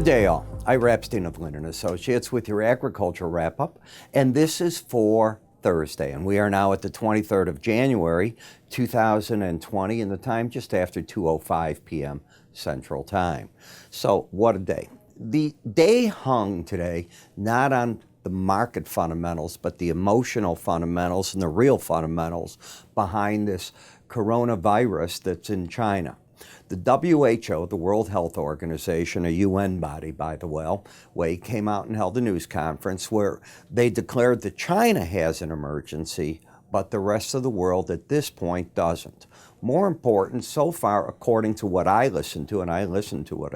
day all. Ira Epstein of Linn Associates with your agriculture wrap-up, and this is for Thursday, and we are now at the 23rd of January, 2020, and the time just after 2:05 p.m. Central Time. So what a day. The day hung today not on the market fundamentals, but the emotional fundamentals and the real fundamentals behind this coronavirus that's in China. The WHO, the World Health Organization, a UN body, by the way, came out and held a news conference where they declared that China has an emergency, but the rest of the world at this point doesn't. More important, so far, according to what I listened to, and I listened to it,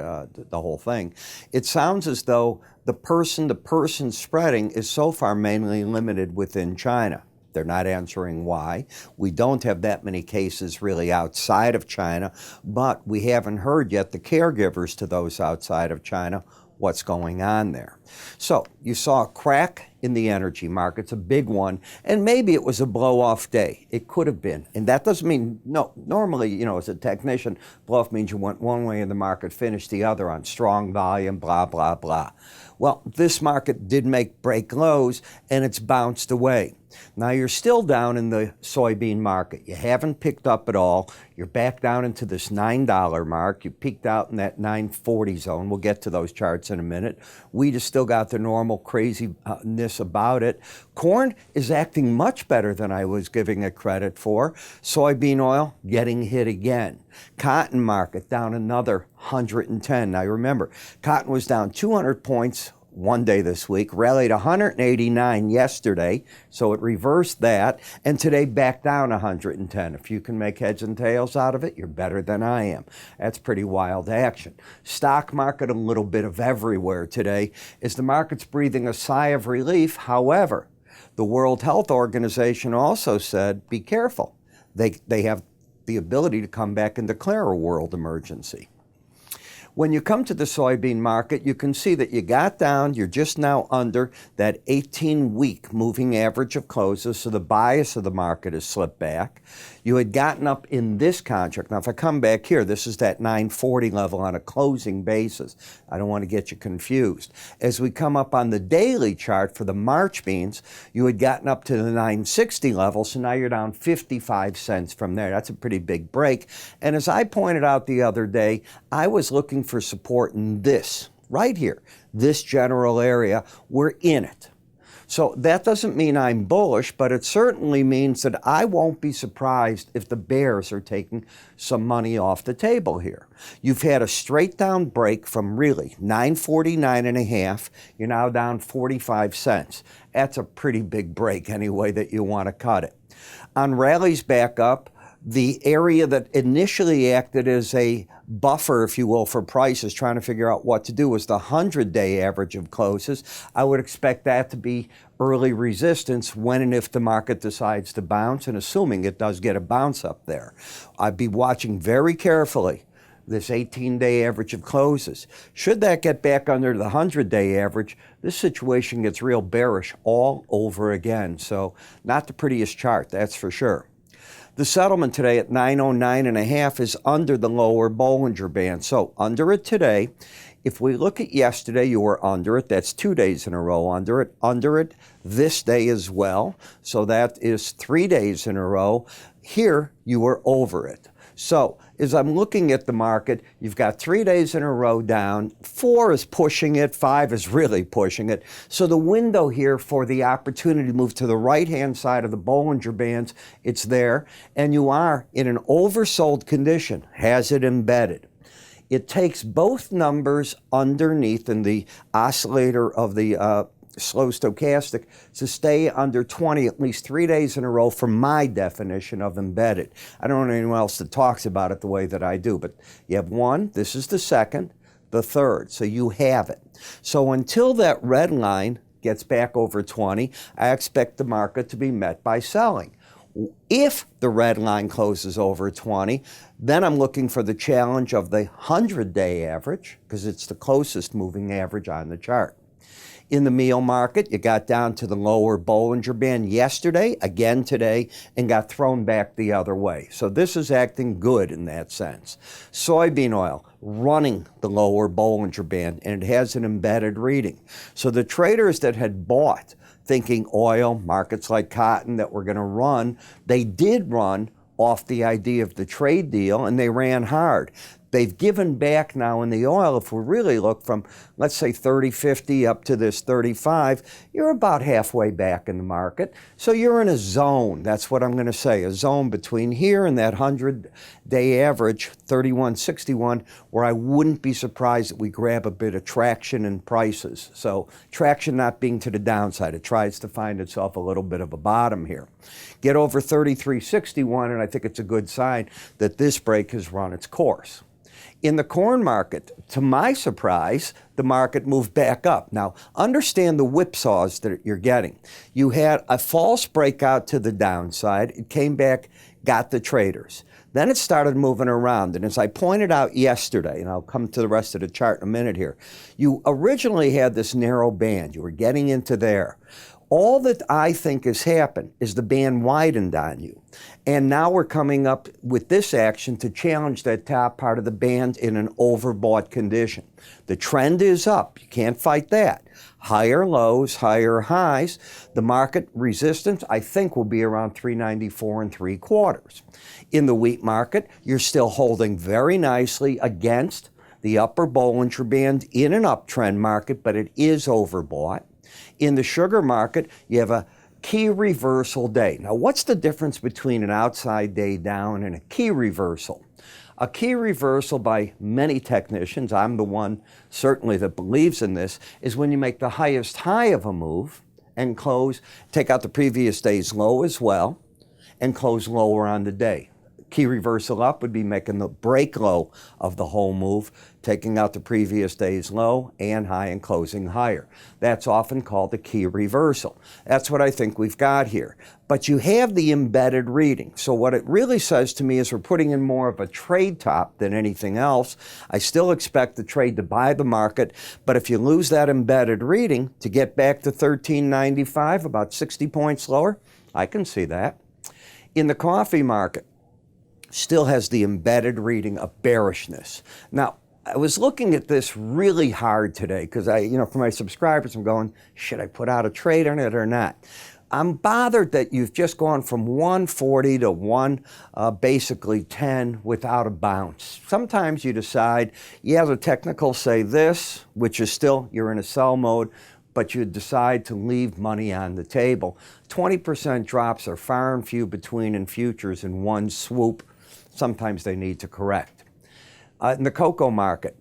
the whole thing, it sounds as though the person-to-person spreading is so far mainly limited within China. They're not answering why. We don't have that many cases really outside of China, but we haven't heard yet the caregivers to those outside of China what's going on there. So you saw a crack in the energy markets, a big one, and maybe it was a blow-off day. It could have been. And that doesn't mean, no, normally, as a technician, blow-off means you went one way in the market, finished the other on strong volume, blah, blah, blah. Well, this market did break lows, and it's bounced away. Now you're still down in the soybean market. You haven't picked up at all. You're back down into this $9 mark. You peaked out in that $9.40 zone. We'll get to those charts in a minute. Wheat has still got the normal craziness about it. Corn is acting much better than I was giving it credit for. Soybean oil getting hit again. Cotton market down another 110. Now remember, cotton was down 200 points one day this week, rallied 189 yesterday, so it reversed that, and today back down 110. If you can make heads and tails out of it, you're better than I am. That's pretty wild action. Stock market, a little bit of everywhere today, as the market's breathing a sigh of relief. However, the World Health Organization also said, be careful. They have the ability to come back and declare a world emergency. When you come to the soybean market, you can see that you got down, you're just now under that 18-week moving average of closes, so the bias of the market has slipped back. You had gotten up in this contract. Now, if I come back here, this is that 940 level on a closing basis. I don't want to get you confused. As we come up on the daily chart for the March beans, you had gotten up to the 960 level, so now you're down 55 cents from there. That's a pretty big break. And as I pointed out the other day, I was looking for support in this, right here, this general area. We're in it. So that doesn't mean I'm bullish, but it certainly means that I won't be surprised if the bears are taking some money off the table here. You've had a straight down break from really 949.5. You're now down 45 cents. That's a pretty big break any way that you want to cut it. On rallies back up, the area that initially acted as a buffer, if you will, for prices, trying to figure out what to do, was the 100-day average of closes. I would expect that to be early resistance when and if the market decides to bounce, and assuming it does get a bounce up there. I'd be watching very carefully this 18-day average of closes. Should that get back under the 100-day average, this situation gets real bearish all over again. So not the prettiest chart, that's for sure. The settlement today at 909.5 is under the lower Bollinger Band. So under it today. If we look at yesterday, you were under it. That's 2 days in a row under it. Under it this day as well. So that is 3 days in a row. Here, you were over it. So as I'm looking at the market, you've got 3 days in a row down. 4 is pushing it. 5 is really pushing it. So the window here for the opportunity to move to the right-hand side of the Bollinger Bands, it's there. And you are in an oversold condition. Has it embedded? It takes both numbers underneath in the oscillator of the slow stochastic to stay under 20 at least 3 days in a row for my definition of embedded. I don't know anyone else that talks about it the way that I do, but you have one, this is the second, the third, so you have it. So until that red line gets back over 20, I expect the market to be met by selling. If the red line closes over 20, then I'm looking for the challenge of the 100-day average, because it's the closest moving average on the chart. In the meal market, you got down to the lower Bollinger Band yesterday, again today, and got thrown back the other way. So this is acting good in that sense. Soybean oil running the lower Bollinger Band, and it has an embedded reading. So the traders that had bought thinking oil, markets like cotton that were going to run, they did run off the idea of the trade deal, and they ran hard. They've given back now in the oil. If we really look from, let's say, 30.50 up to this 35, you're about halfway back in the market. So you're in a zone. That's what I'm going to say, a zone between here and that 100-day average, 31.61, where I wouldn't be surprised that we grab a bit of traction in prices. So traction not being to the downside. It tries to find itself a little bit of a bottom here. Get over 33.61, and I think it's a good sign that this break has run its course. In the corn market, to my surprise, the market moved back up. Now, understand the whipsaws that you're getting. You had a false breakout to the downside. It came back, got the traders. Then it started moving around. And as I pointed out yesterday, and I'll come to the rest of the chart in a minute here, you originally had this narrow band. You were getting into there. All that I think has happened is the band widened on you. And now we're coming up with this action to challenge that top part of the band in an overbought condition. The trend is up. You can't fight that. Higher lows, higher highs. The market resistance, I think, will be around 394 3/4. In the wheat market, you're still holding very nicely against the upper Bollinger Band in an uptrend market, but it is overbought. In the sugar market, you have a key reversal day. Now, what's the difference between an outside day down and a key reversal? A key reversal by many technicians, I'm the one certainly that believes in this, is when you make the highest high of a move and close, take out the previous day's low as well, and close lower on the day. Key reversal up would be making the break low of the whole move, taking out the previous day's low and high and closing higher. That's often called the key reversal. That's what I think we've got here. But you have the embedded reading. So what it really says to me is we're putting in more of a trade top than anything else. I still expect the trade to buy the market, but if you lose that embedded reading to get back to 13.95, about 60 points lower, I can see that. In the coffee market, still has the embedded reading of bearishness. Now, I was looking at this really hard today because for my subscribers, I'm going, should I put out a trade on it or not? I'm bothered that you've just gone from 140 to basically 10 without a bounce. Sometimes you decide, yeah, the technicals say this, which is still, you're in a sell mode, but you decide to leave money on the table. 20% drops are far and few between in futures in one swoop. Sometimes they need to correct. In the cocoa market,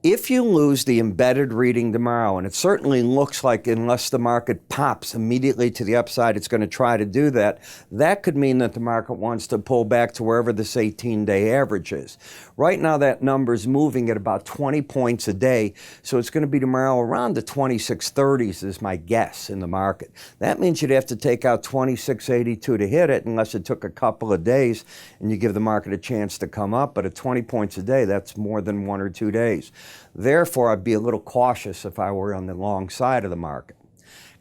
if you lose the embedded reading tomorrow, and it certainly looks like unless the market pops immediately to the upside, it's going to try to do that, that could mean that the market wants to pull back to wherever this 18-day average is. Right now, that number is moving at about 20 points a day, so it's going to be tomorrow around the 2630s is my guess in the market. That means you'd have to take out 2682 to hit it unless it took a couple of days and you give the market a chance to come up, but at 20 points a day, that's more than 1 or 2 days. Therefore, I'd be a little cautious if I were on the long side of the market.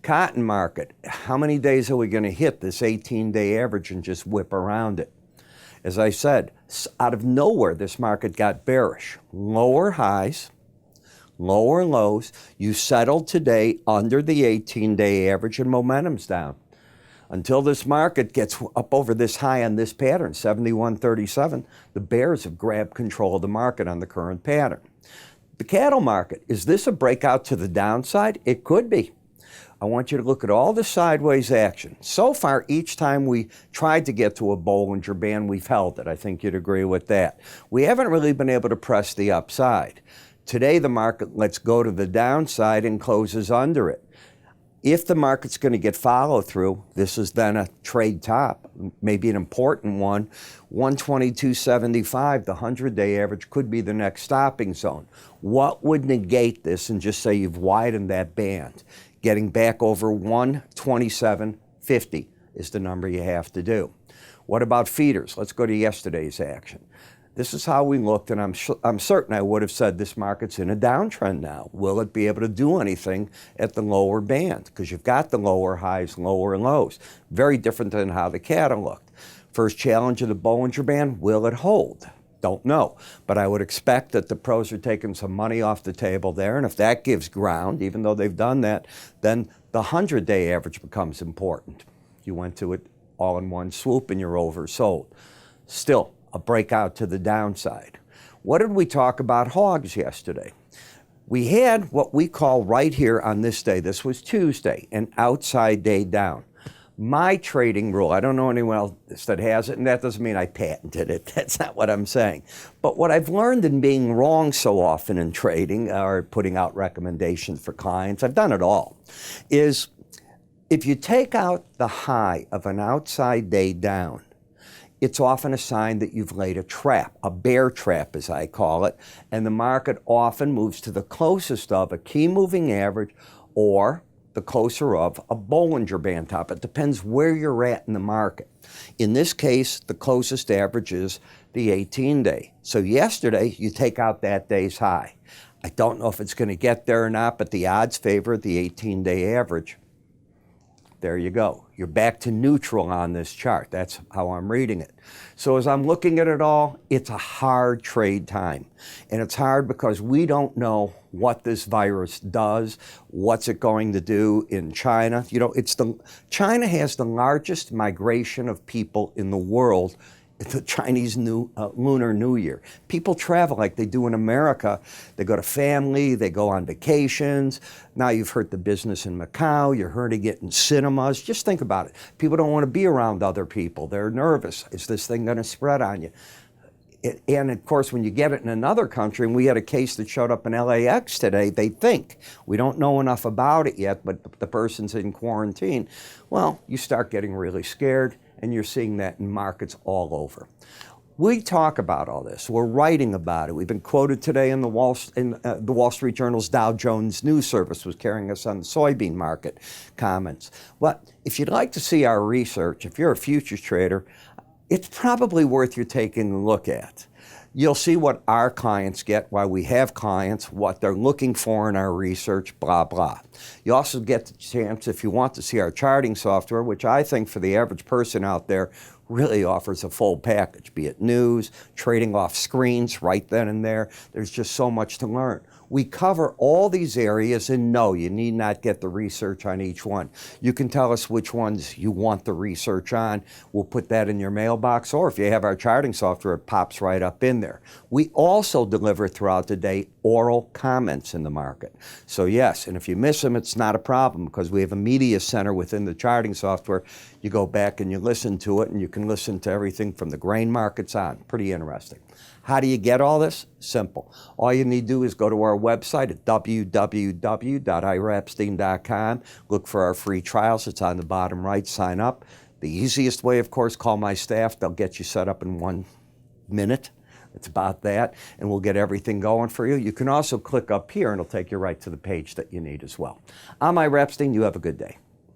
Cotton market, how many days are we going to hit this 18-day average and just whip around it? As I said, out of nowhere, this market got bearish. Lower highs, lower lows. You settled today under the 18-day average and momentum's down. Until this market gets up over this high on this pattern, 71.37, the bears have grabbed control of the market on the current pattern. The cattle market, is this a breakout to the downside? It could be. I want you to look at all the sideways action. So far, each time we tried to get to a Bollinger Band, we've held it. I think you'd agree with that. We haven't really been able to press the upside. Today, the market lets go to the downside and closes under it. If the market's going to get follow through, this is then a trade top, maybe an important one. 122.75, the 100-day average, could be the next stopping zone. What would negate this and just say you've widened that band? Getting back over 127.50 is the number you have to do. What about feeders? Let's go to yesterday's action. This is how we looked, and I'm certain I would have said this market's in a downtrend now. Will it be able to do anything at the lower band? Because you've got the lower highs, lower lows. Very different than how the cattle looked. First challenge of the Bollinger Band, will it hold? Don't know, but I would expect that the pros are taking some money off the table there, and if that gives ground, even though they've done that, then the 100-day average becomes important. You went to it all in one swoop and you're oversold. Still, a breakout to the downside. What did we talk about hogs yesterday? We had what we call right here on this day, this was Tuesday, an outside day down. My trading rule, I don't know anyone else that has it, and that doesn't mean I patented it. That's not what I'm saying. But what I've learned in being wrong so often in trading or putting out recommendations for clients, I've done it all, is if you take out the high of an outside day down, it's often a sign that you've laid a trap, a bear trap as I call it, and the market often moves to the closest of a key moving average or the closer of a Bollinger Band top. It depends where you're at in the market. In this case, the closest average is the 18-day. So yesterday, you take out that day's high. I don't know if it's going to get there or not, but the odds favor the 18-day average. There you go. You're back to neutral on this chart. That's how I'm reading it. So as I'm looking at it all, it's a hard trade time. And it's hard because we don't know what this virus does, what's it going to do in China. You know, China has the largest migration of people in the world. It's the Chinese Lunar New Year. People travel like they do in America. They go to family, they go on vacations. Now you've hurt the business in Macau, you're hurting it in cinemas. Just think about it. People don't want to be around other people. They're nervous. Is this thing going to spread on you? And of course, when you get it in another country, and we had a case that showed up in LAX today, they think, we don't know enough about it yet, but the person's in quarantine. Well, you start getting really scared, and you're seeing that in markets all over. We talk about all this. We're writing about it. We've been quoted today in the Wall Street Journal's Dow Jones News Service was carrying us on the soybean market comments. But if you'd like to see our research, if you're a futures trader, it's probably worth you taking a look at. You'll see what our clients get, why we have clients, what they're looking for in our research, blah, blah. You also get the chance, if you want to see our charting software, which I think for the average person out there really offers a full package, be it news, trading off screens right then and there. There's just so much to learn. We cover all these areas, and no, you need not get the research on each one. You can tell us which ones you want the research on. We'll put that in your mailbox, or if you have our charting software, it pops right up in there. We also deliver throughout the day oral comments in the market. So yes, and if you miss them, it's not a problem because we have a media center within the charting software. You go back and you listen to it, and you can listen to everything from the grain markets on. Pretty interesting. How do you get all this? Simple. All you need to do is go to our website at www.iraepstein.com. Look for our free trials. It's on the bottom right. Sign up. The easiest way, of course, call my staff. They'll get you set up in 1 minute. It's about that, and we'll get everything going for you. You can also click up here, and it'll take you right to the page that you need as well. I'm Ira Epstein. You have a good day.